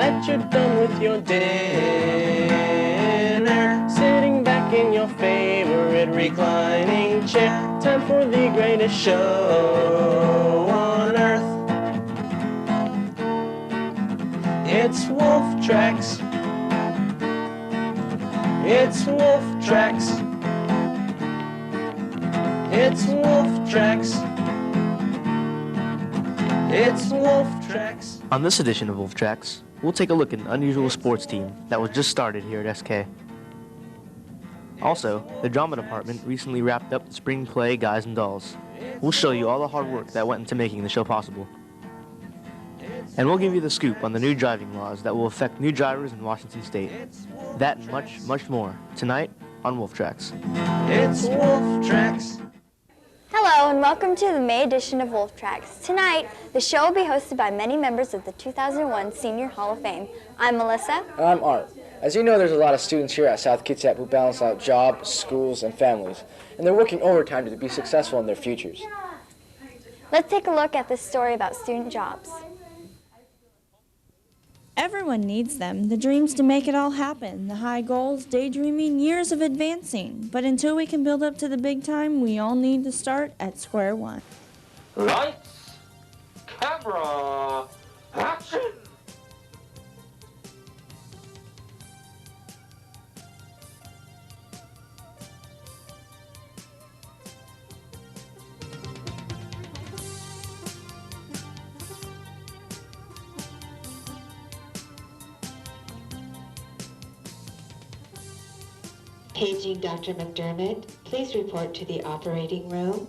that you're done with your dinner, sitting back in your favorite reclining chair. Time for the greatest show on earth. It's Wolf Tracks. It's Wolf Tracks. It's Wolf Tracks. It's Wolf Tracks. On this edition of Wolf Tracks, we'll take a look at an unusual sports team that was just started here at SK. Also, the drama department recently wrapped up the spring play Guys and Dolls. We'll show you all the hard work that went into making the show possible. And we'll give you the scoop on the new driving laws that will affect new drivers in Washington State. That and much, much more tonight on Wolf Tracks. It's Wolf Tracks. Hello and welcome to the May edition of Wolf Tracks. Tonight, the show will be hosted by many members of the 2001 Senior Hall of Fame. I'm Melissa. And I'm Art. As you know, there's a lot of students here at South Kitsap who balance out jobs, schools, and families, and they're working overtime to be successful in their futures. Let's take a look at this story about student jobs. Everyone needs them, the dreams to make it all happen, the high goals, daydreaming, years of advancing. But until we can build up to the big time, we all need to start at square one. Lights, camera, action! Paging Dr. McDermott, please report to the operating room.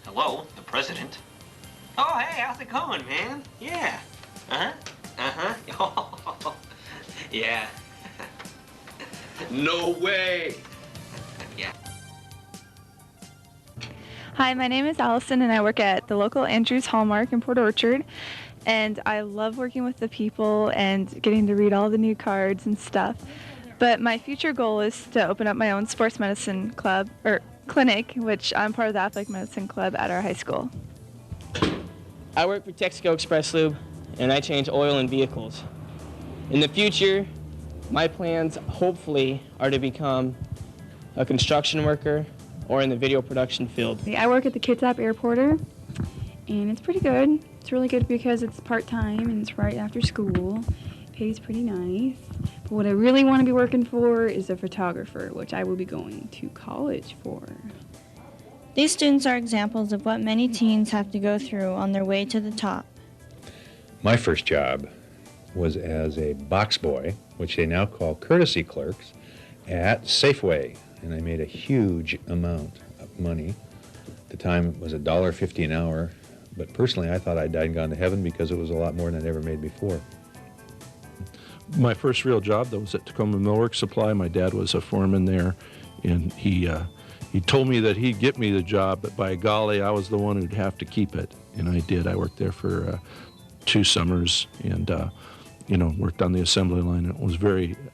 Hello, the president. Oh, hey, how's it going, man? Yeah. Yeah. No way! Yeah. Hi, my name is Allison and I work at the local Andrews Hallmark in Port Orchard, and I love working with the people and getting to read all the new cards and stuff. But my future goal is to open up my own sports medicine club, or clinic, which I'm part of the athletic medicine club at our high school. I work for Texaco Express Lube, and I change oil in vehicles. In the future, my plans, hopefully, are to become a construction worker or in the video production field. I work at the Kitsap Airporter, and it's pretty good. It's really good because it's part-time and it's right after school. Pays pretty nice. But what I really want to be working for is a photographer, which I will be going to college for. These students are examples of what many teens have to go through on their way to the top. My first job was as a box boy, which they now call courtesy clerks, at Safeway. And I made a huge amount of money. At the time, it was $1.50 an hour. But personally, I thought I'd died and gone to heaven because it was a lot more than I'd ever made before. My first real job, though, was at Tacoma Millwork Supply. My dad was a foreman there, and he told me that he'd get me the job, but by golly, I was the one who'd have to keep it. And I did. I worked there for 2 summers, and worked on the assembly line.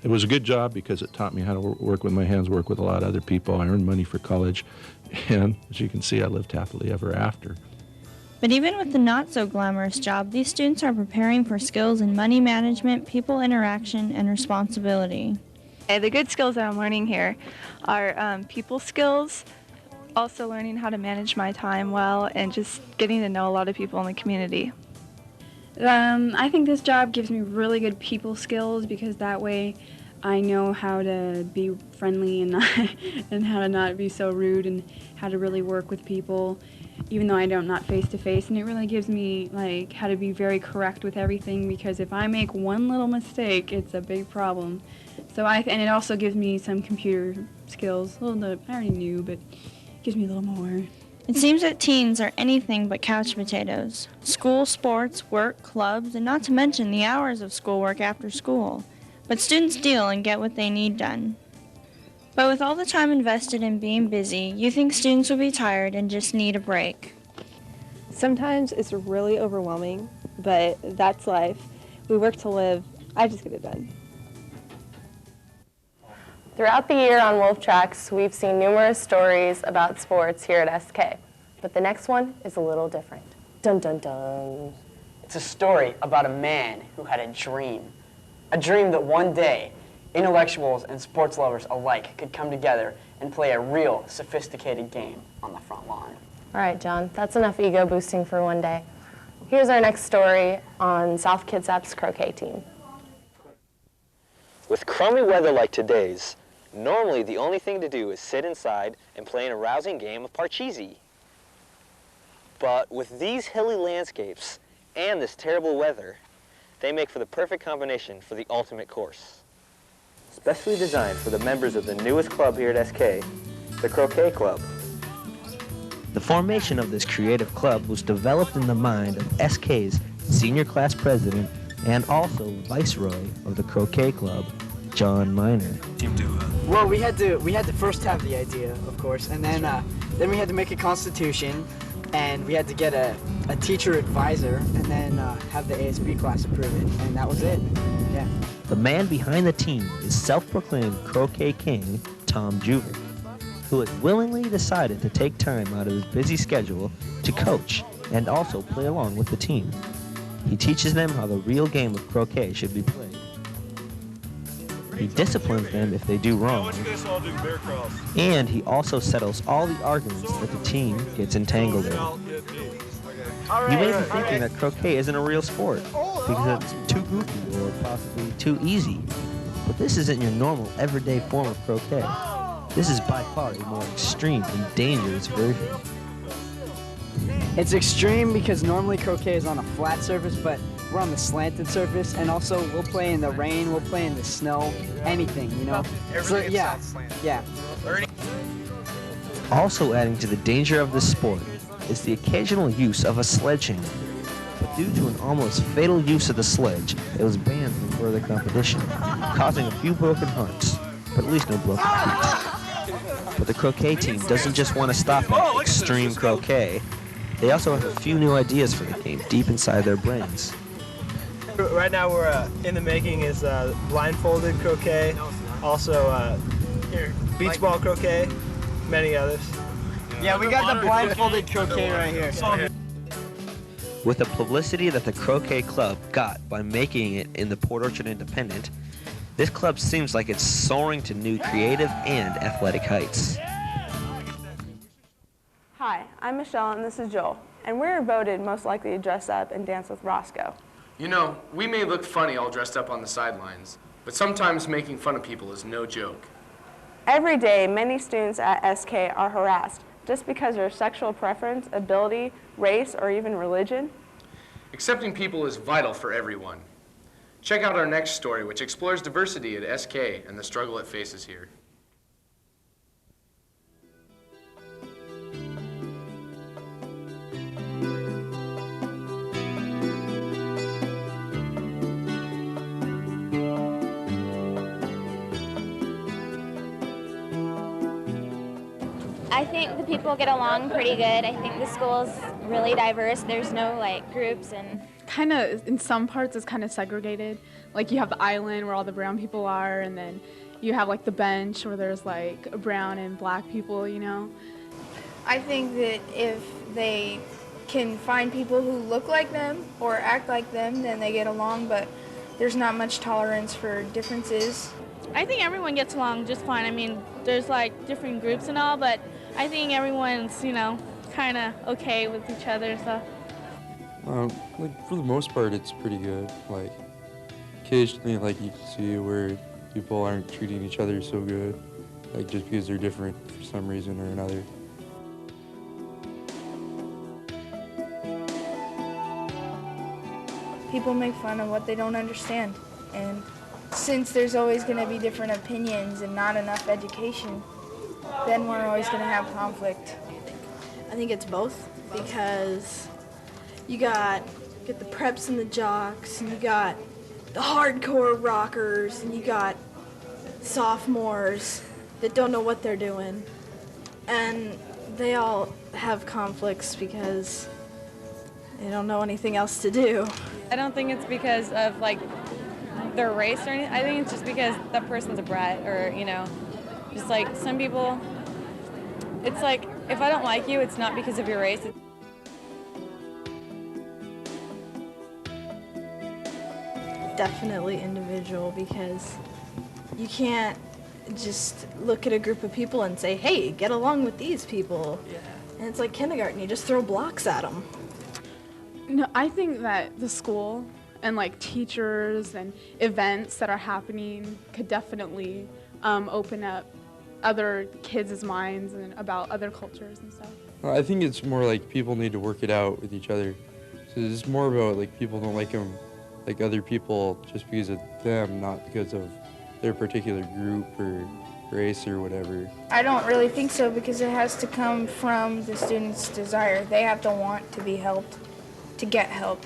It was a good job because it taught me how to work with my hands, work with a lot of other people. I earned money for college, and as you can see, I lived happily ever after. But even with the not-so-glamorous job, these students are preparing for skills in money management, people interaction, and responsibility. The good skills that I'm learning here are people skills, also learning how to manage my time well, and just getting to know a lot of people in the community. I think this job gives me really good people skills because that way I know how to be friendly and and how to not be so rude and how to really work with people, even though I don't not face to face. And it really gives me like how to be very correct with everything because if I make one little mistake, it's a big problem. And it also gives me some computer skills, a little bit I already knew, but it gives me a little more. It seems that teens are anything but couch potatoes. School, sports, work, clubs, and not to mention the hours of schoolwork after school. But students deal and get what they need done. But with all the time invested in being busy, you think students will be tired and just need a break. Sometimes it's really overwhelming, but that's life. We work to live, I just get it done. Throughout the year on Wolf Tracks, we've seen numerous stories about sports here at SK, but the next one is a little different. Dun dun dun. It's a story about a man who had a dream that one day intellectuals and sports lovers alike could come together and play a real sophisticated game on the front lawn. All right, John, that's enough ego boosting for one day. Here's our next story on South Kitsap's croquet team. With crummy weather like today's, normally the only thing to do is sit inside and play an arousing game of parcheesi. But with these hilly landscapes and this terrible weather, they make for the perfect combination for the ultimate course. Specially designed for the members of the newest club here at SK, the Croquet Club. The formation of this creative club was developed in the mind of SK's senior class president and also viceroy of the Croquet Club, John Miner. Well, we had to first have the idea, of course, and then we had to make a constitution, and we had to get a teacher advisor, and then have the ASB class approve it, and that was it. Yeah. The man behind the team is self-proclaimed croquet king, Tom Juver, who has willingly decided to take time out of his busy schedule to coach and also play along with the team. He teaches them how the real game of croquet should be played. He disciplines them if they do wrong, and he also settles all the arguments that the team gets entangled in. You may be thinking that croquet isn't a real sport because it's too goofy or possibly too easy, but this isn't your normal everyday form of croquet. This is by far a more extreme and dangerous version. It's extreme because normally croquet is on a flat surface, but we're on the slanted surface, and also we'll play in the rain, we'll play in the snow, anything, you know? So, yeah. Also adding to the danger of this sport is the occasional use of a sledgehammer. But due to an almost fatal use of the sledge, it was banned from further competition, causing a few broken hearts, but at least no broken feet. But the croquet team doesn't just want to stop at extreme croquet. They also have a few new ideas for the game deep inside their brains. Right now we're in the making is blindfolded croquet, also beach ball croquet, many others. Yeah, we got the blindfolded croquet right here. With the publicity that the Croquet Club got by making it in the Port Orchard Independent, this club seems like it's soaring to new creative and athletic heights. Hi, I'm Michelle and this is Joel, and we're voted most likely to dress up and dance with Roscoe. You know, we may look funny all dressed up on the sidelines, but sometimes making fun of people is no joke. Every day, many students at SK are harassed just because of their sexual preference, ability, race, or even religion. Accepting people is vital for everyone. Check out our next story, which explores diversity at SK and the struggle it faces here. I think the people get along pretty good. I think the school's really diverse. There's no groups and kind of in some parts it's kind of segregated. Like you have the island where all the brown people are, and then you have the bench where there's brown and black people, you know. I think that if they can find people who look like them or act like them, then they get along, but there's not much tolerance for differences. I think everyone gets along just fine. I mean, there's different groups and all, but I think everyone's, kind of okay with each other, so. For the most part, it's pretty good. Occasionally, you can see where people aren't treating each other so good, just because they're different for some reason or another. People make fun of what they don't understand, and since there's always going to be different opinions and not enough education, then we're always going to have conflict. I think it's both, because you get the preps and the jocks, and you got the hardcore rockers, and you got sophomores that don't know what they're doing. And they all have conflicts because they don't know anything else to do. I don't think it's because of their race or anything. I think it's just because that person's a brat, or, you know, just like some people, it's like, if I don't like you, it's not because of your race. Definitely individual, because you can't just look at a group of people and say, hey, get along with these people. Yeah. And it's like kindergarten, you just throw blocks at them. No, I think that the school and like teachers and events that are happening could definitely open up other kids' minds and about other cultures and stuff. I think it's more like people need to work it out with each other. So it's more about like people don't like them, like other people, just because of them, not because of their particular group or race or whatever. I don't really think so, because it has to come from the student's desire. They have to want to be helped, to get help.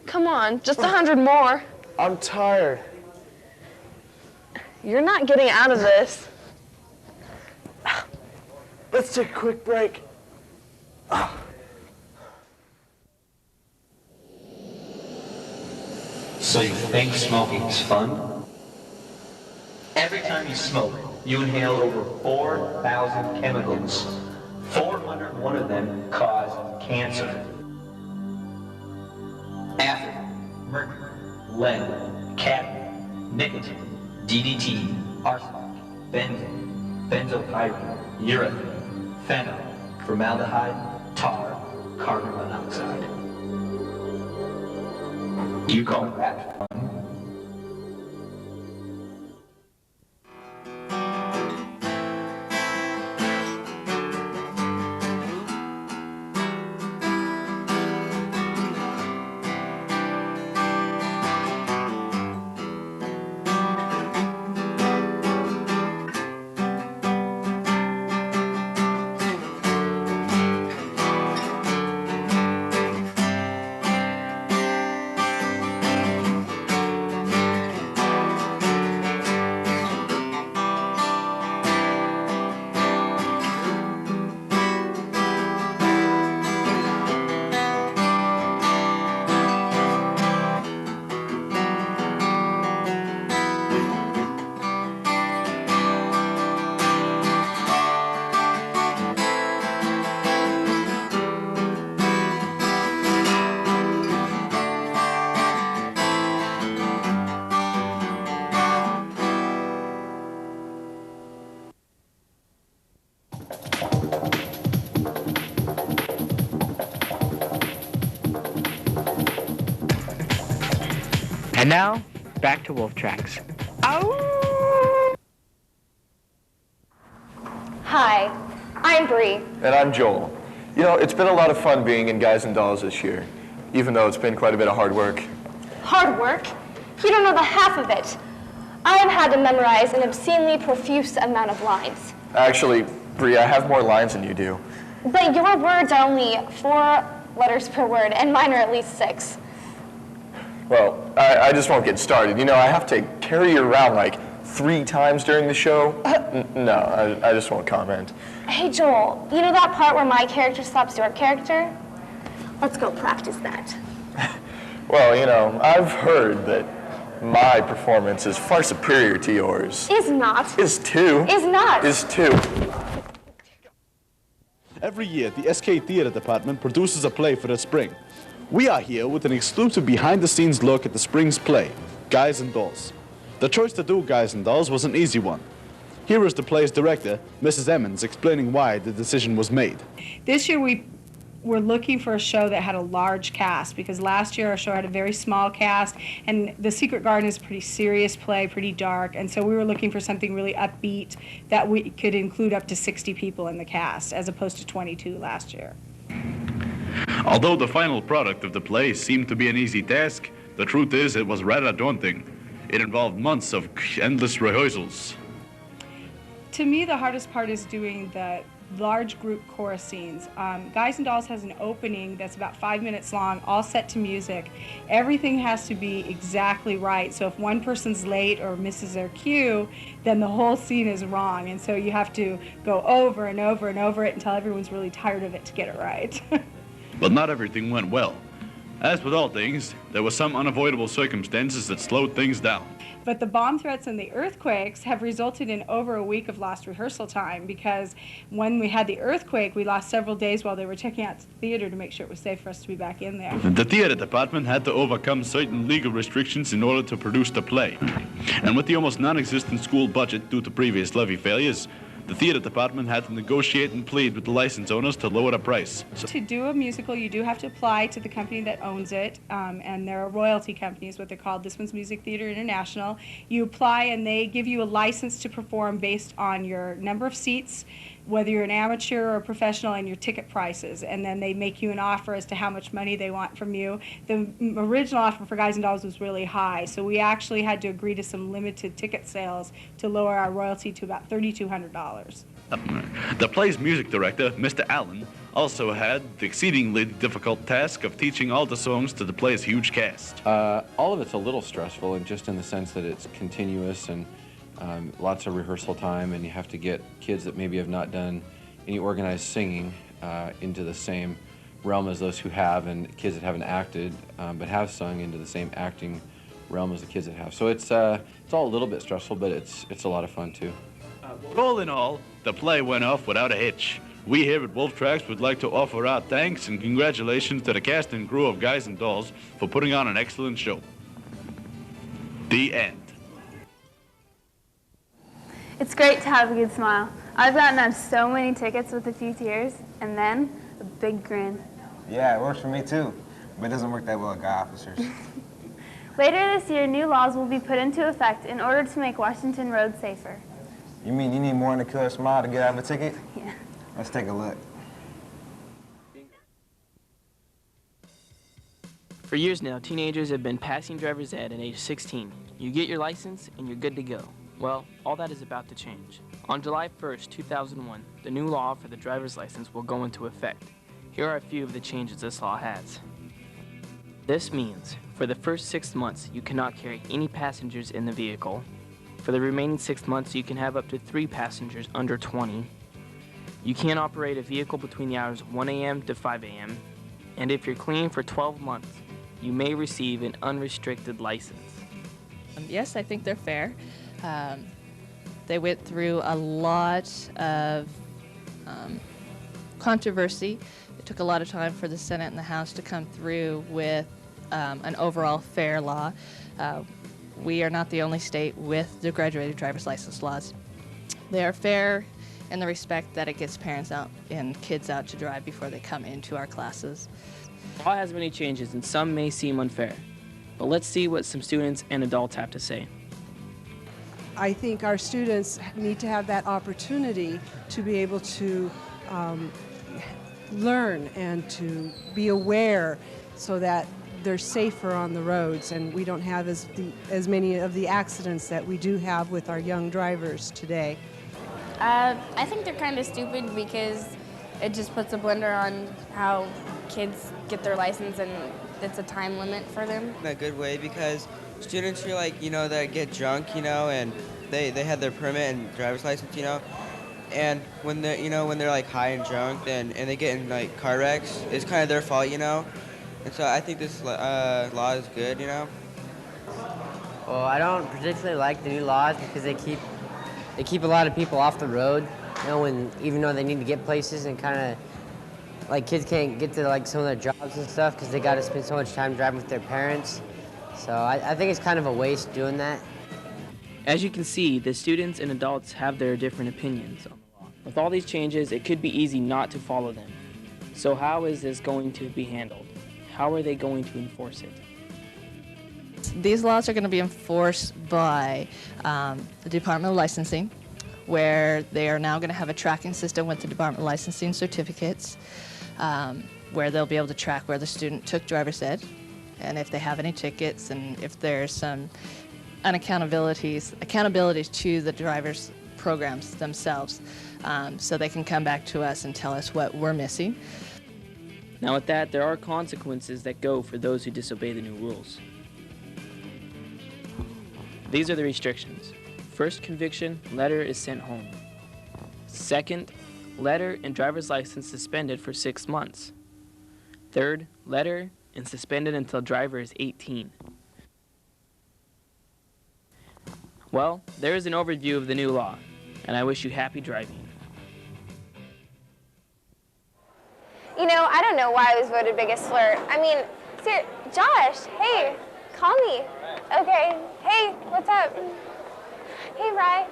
Come on, just 100 more. I'm tired. You're not getting out of this. Let's take a quick break. So you think smoking's fun? Every time you smoke, you inhale over 4,000 chemicals. 401 of them cause cancer. Ether, mercury, lead, cadmium, nicotine, DDT, arsenic, benzene, benzopyrene, urethane, phenol, formaldehyde, tar, carbon monoxide. You call that fun? And now, back to Wolf Tracks. Hi, I'm Bree. And I'm Joel. You know, it's been a lot of fun being in Guys and Dolls this year, even though it's been quite a bit of hard work. Hard work? You don't know the half of it. I have had to memorize an obscenely profuse amount of lines. Actually, Bree, I have more lines than you do. But your words are only 4 letters per word, and mine are at least 6. Well, I just won't get started. You know, I have to carry you around like 3 times during the show. No, I just won't comment. Hey, Joel, you know that part where my character slaps your character? Let's go practice that. Well, you know, I've heard that my performance is far superior to yours. Is not. Is too. Is not. Is too. Every year, the SK Theater Department produces a play for the spring. We are here with an exclusive behind-the-scenes look at the spring's play, Guys and Dolls. The choice to do Guys and Dolls was an easy one. Here is the play's director, Mrs. Emans, explaining why the decision was made. This year we were looking for a show that had a large cast, because last year our show had a very small cast, and The Secret Garden is a pretty serious play, pretty dark, and so we were looking for something really upbeat that we could include up to 60 people in the cast, as opposed to 22 last year. Although the final product of the play seemed to be an easy task, the truth is it was rather daunting. It involved months of endless rehearsals. To me, the hardest part is doing the large group chorus scenes. Guys and Dolls has an opening that's about 5 minutes long, all set to music. Everything has to be exactly right. So if one person's late or misses their cue, then the whole scene is wrong. And so you have to go over and over and over it until everyone's really tired of it to get it right. But not everything went well. As with all things, there were some unavoidable circumstances that slowed things down. But the bomb threats and the earthquakes have resulted in over a week of lost rehearsal time, because when we had the earthquake, we lost several days while they were checking out the theater to make sure it was safe for us to be back in there. The theater department had to overcome certain legal restrictions in order to produce the play. And with the almost non-existent school budget due to previous levy failures, the theater department had to negotiate and plead with the license owners to lower the price. To do a musical, you do have to apply to the company that owns it, and they're a royalty company is what they're called, This One's Music Theater International. You apply and they give you a license to perform based on your number of seats, whether you're an amateur or a professional, and your ticket prices, and then they make you an offer as to how much money they want from you. The original offer for Guys and Dolls was really high, so we actually had to agree to some limited ticket sales to lower our royalty to about $3,200. The play's music director, Mr. Allen, also had the exceedingly difficult task of teaching all the songs to the play's huge cast. All of it's a little stressful, and just in the sense that it's continuous and lots of rehearsal time, and you have to get kids that maybe have not done any organized singing into the same realm as those who have, and kids that haven't acted but have sung into the same acting realm as the kids that have. So it's all a little bit stressful, but it's a lot of fun too. All in all, the play went off without a hitch. We here at Wolf Tracks would like to offer our thanks and congratulations to the cast and crew of Guys and Dolls for putting on an excellent show. The end. It's great to have a good smile. I've gotten on so many tickets with a few tears, and then a big grin. Yeah, it works for me too, but it doesn't work that well at guy officers. Later this year, new laws will be put into effect in order to make Washington roads safer. You mean you need more than a killer smile to get out of a ticket? Yeah. Let's take a look. For years now, teenagers have been passing driver's ed at age 16. You get your license and you're good to go. Well, all that is about to change. On July 1st, 2001, the new law for the driver's license will go into effect. Here are a few of the changes this law has. This means, for the first 6 months, you cannot carry any passengers in the vehicle. For the remaining 6 months, you can have up to 3 passengers under 20. You can't operate a vehicle between the hours of 1 a.m. to 5 a.m. And if you're clean for 12 months, you may receive an unrestricted license. Yes, I think they're fair. They went through a lot of controversy. It took a lot of time for the Senate and the House to come through with an overall fair law. We are not the only state with the graduated driver's license laws. They are fair in the respect that it gets parents out and kids out to drive before they come into our classes. The law has many changes and some may seem unfair, but let's see what some students and adults have to say. I think our students need to have that opportunity to be able to learn and to be aware so that they're safer on the roads and we don't have as many of the accidents that we do have with our young drivers today. I think they're kind of stupid because it just puts a blender on how kids get their license and it's a time limit for them. In a good way because students are like, that get drunk, and they had their permit and driver's license, and when they're like high and drunk and they get in like car wrecks, it's kind of their fault, and so I think this law is good, Well, I don't particularly like the new laws because they keep a lot of people off the road, even though they need to get places and kind of like kids can't get to like some of their jobs and stuff because they got to spend so much time driving with their parents. So I think it's kind of a waste doing that. As you can see, the students and adults have their different opinions on the law. With all these changes, it could be easy not to follow them. So how is this going to be handled? How are they going to enforce it? These laws are going to be enforced by the Department of Licensing, where they are now going to have a tracking system with the Department of Licensing certificates, where they'll be able to track where the student took driver's ed, and if they have any tickets, and if there's some accountabilities to the driver's programs themselves, so they can come back to us and tell us what we're missing. Now with that, there are consequences that go for those who disobey the new rules. These are the restrictions. First conviction, letter is sent home. Second, letter and driver's license suspended for 6 months. Third, letter and suspended until driver is 18. Well, there is an overview of the new law, and I wish you happy driving. You know, I don't know why I was voted biggest flirt. I mean, Josh, hey, call me. Okay, hey, what's up? Hey, Rye,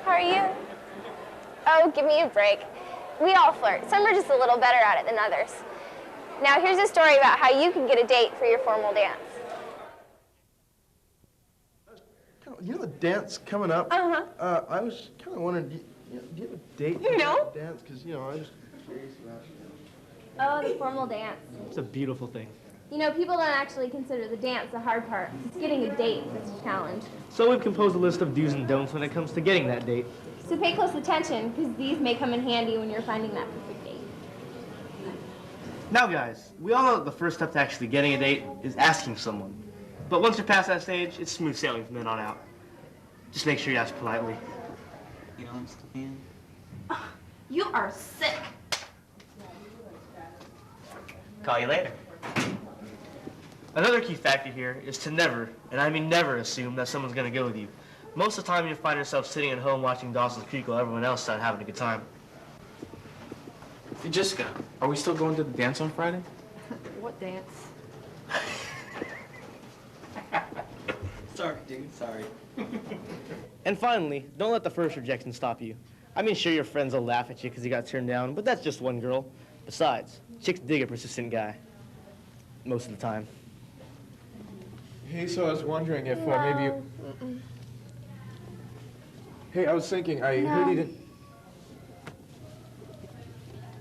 how are you? Oh, give me a break. We all flirt. Some are just a little better at it than others. Now, here's a story about how you can get a date for your formal dance. You know the dance coming up? Uh-huh. I was kind of wondering, do you have a date for that dance? Because, I was curious about it. Oh, the formal dance. It's a beautiful thing. You know, people don't actually consider the dance the hard part. It's getting a date that's a challenge. So we've composed a list of do's and don'ts when it comes to getting that date. So pay close attention, because these may come in handy when you're finding that perfect date. Now, guys, we all know that the first step to actually getting a date is asking someone. But once you're past that stage, it's smooth sailing from then on out. Just make sure you ask politely. You know, I'm still in. You are sick. Call you later. Another key factor here is to never, and I mean never, assume that someone's going to go with you. Most of the time, you'll find yourself sitting at home watching Dawson's Creek while everyone else is out having a good time. Hey, Jessica, are we still going to the dance on Friday? What dance? Sorry, dude, sorry. And finally, don't let the first rejection stop you. I mean, sure, your friends will laugh at you because you got turned down, but that's just one girl. Besides, chicks dig a persistent guy. Most of the time. Hey, so I was wondering if maybe you... Hey, I was thinking, I heard you didn't...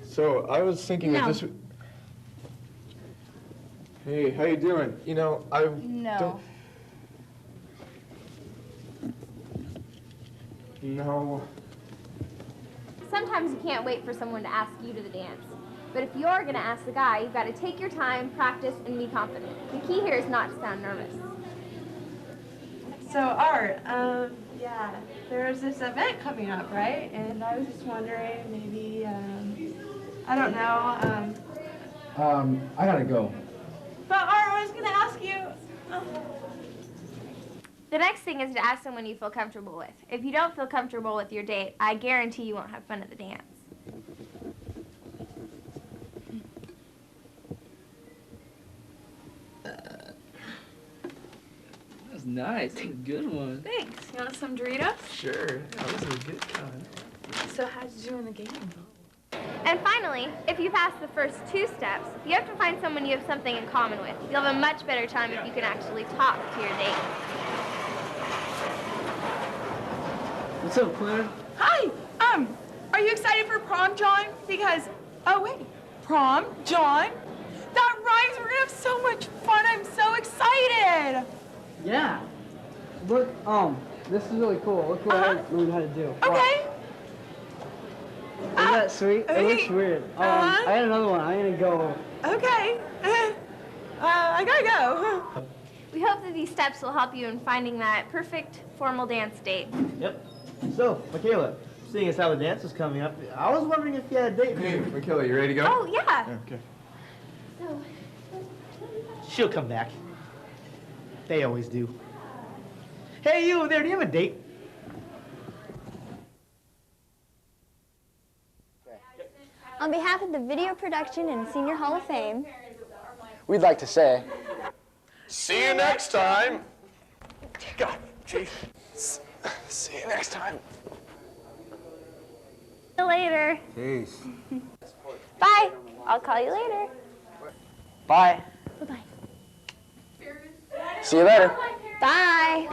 So, I was thinking that this... Hey, how you doing? You know, I don't... No. Sometimes you can't wait for someone to ask you to the dance. But if you're going to ask the guy, you've got to take your time, practice, and be confident. The key here is not to sound nervous. So, Art, yeah, there's this event coming up, right? And I was just wondering, maybe, I don't know, I gotta go. But Art, I was going to ask you... The next thing is to ask someone you feel comfortable with. If you don't feel comfortable with your date, I guarantee you won't have fun at the dance. That was nice. Good one. Thanks. You want some Doritos? Sure. That was a good kind. So how'd you do in the game? And finally, if you pass the first 2 steps, you have to find someone you have something in common with. You'll have a much better time if you can actually talk to your date. What's up, Claire? Hi. Are you excited for prom, John? Because, oh wait, prom, John? That rhymes. We're gonna have so much fun. I'm so excited. Yeah. Look, this is really cool. Look what I learned how to do. Okay. Isn't that sweet? It looks weird. I had another one. I'm gonna go. Okay. I gotta go. We hope that these steps will help you in finding that perfect formal dance date. Yep. So, Michaela, seeing as how the dance is coming up, I was wondering if you had a date. Hey, Michaela, you ready to go? Oh, yeah. Okay. So, She'll come back. They always do. Hey, you over there, do you have a date? On behalf of the Video Production and Senior Hall of Fame, we'd like to say... See you next time. God, jeez. See you next time. see you later. Peace. Bye. I'll call you later. Bye. Bye-bye. See you later. Bye.